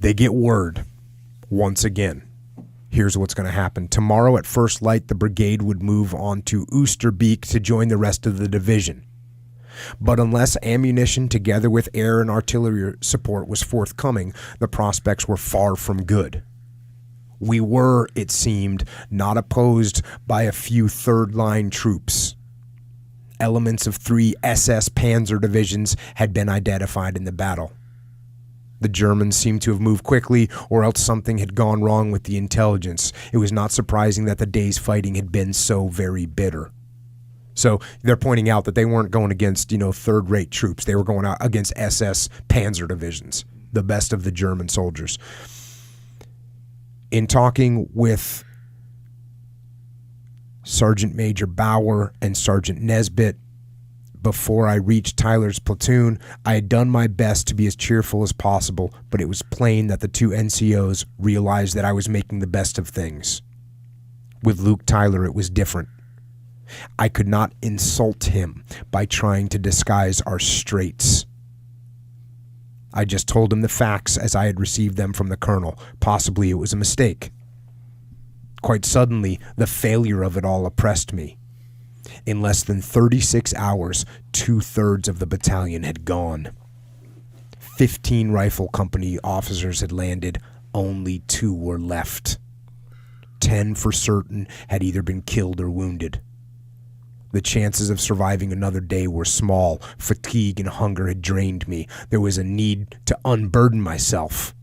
They get word once again. Here's what's going to happen. Tomorrow at first light, the brigade would move on to Oosterbeek to join the rest of the division. But unless ammunition together with air and artillery support was forthcoming, the prospects were far from good. We were, it seemed, not opposed by a few third-line troops. Elements of 3 SS Panzer divisions had been identified in the battle. The Germans seemed to have moved quickly, or else something had gone wrong with the intelligence. It was not surprising that the day's fighting had been so very bitter. So they're pointing out that they weren't going against, third-rate troops. They were going out against SS Panzer divisions, the best of the German soldiers. In talking with Sergeant Major Bauer and Sergeant Nesbitt before I reached Tyler's platoon, I had done my best to be as cheerful as possible, but it was plain that the 2 NCOs realized that I was making the best of things. With Luke Tyler, it was different. I could not insult him by trying to disguise our straits. I just told him the facts as I had received them from the colonel. Possibly it was a mistake. Quite suddenly, the failure of it all oppressed me. In less than 36 hours, 2/3 of the battalion had gone. 15 rifle company officers had landed. Only 2 were left. 10 for certain had either been killed or wounded. The chances of surviving another day were small. Fatigue and hunger had drained me. There was a need to unburden myself.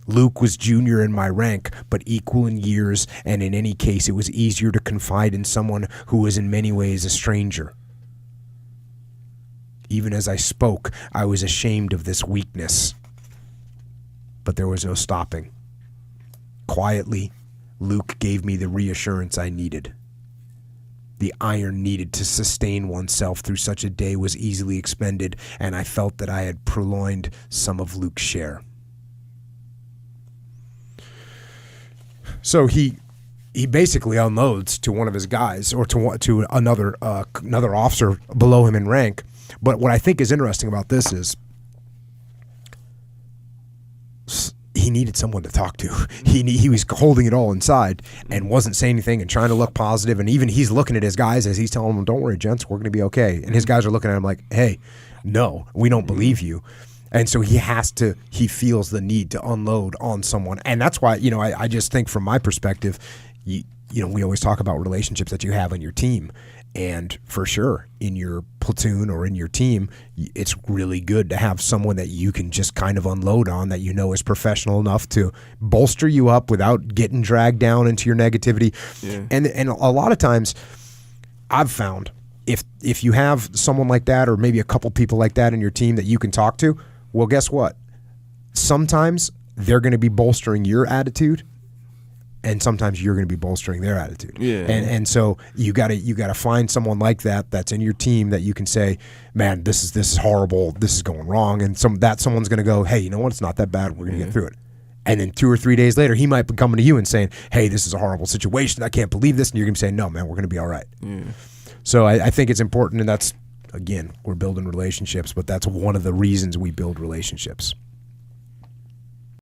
Luke was junior in my rank, but equal in years, and in any case it was easier to confide in someone who was in many ways a stranger. Even as I spoke, I was ashamed of this weakness. But there was no stopping. Quietly, Luke gave me the reassurance I needed. The iron needed to sustain oneself through such a day was easily expended, and I felt that I had purloined some of Luke's share. So he basically unloads to one of his guys, or to another officer below him in rank. But what I think is interesting about this is he needed someone to talk to. He was holding it all inside and wasn't saying anything and trying to look positive. And even he's looking at his guys as he's telling them, "Don't worry, gents, we're going to be okay." And his guys are looking at him like, "Hey, no, we don't believe you." And so he feels the need to unload on someone. And that's why, I just think from my perspective, we always talk about relationships that you have on your team. And for sure, in your platoon or in your team, it's really good to have someone that you can just kind of unload on, that is professional enough to bolster you up without getting dragged down into your negativity. Yeah. And a lot of times I've found if you have someone like that, or maybe a couple people like that in your team that you can talk to, well, guess what? Sometimes they're going to be bolstering your attitude, and sometimes you're going to be bolstering their attitude. Yeah. And so you got to find someone like that that's in your team that you can say, "Man, this is horrible. This is going wrong." And someone's going to go, "Hey, you know what? It's not that bad. We're going to get through it." And then 2 or 3 days later, he might be coming to you and saying, "Hey, this is a horrible situation. I can't believe this." And you're going to be saying, "No, man, we're going to be all right." Yeah. So I think it's important, and that's, again, we're building relationships, but that's one of the reasons we build relationships.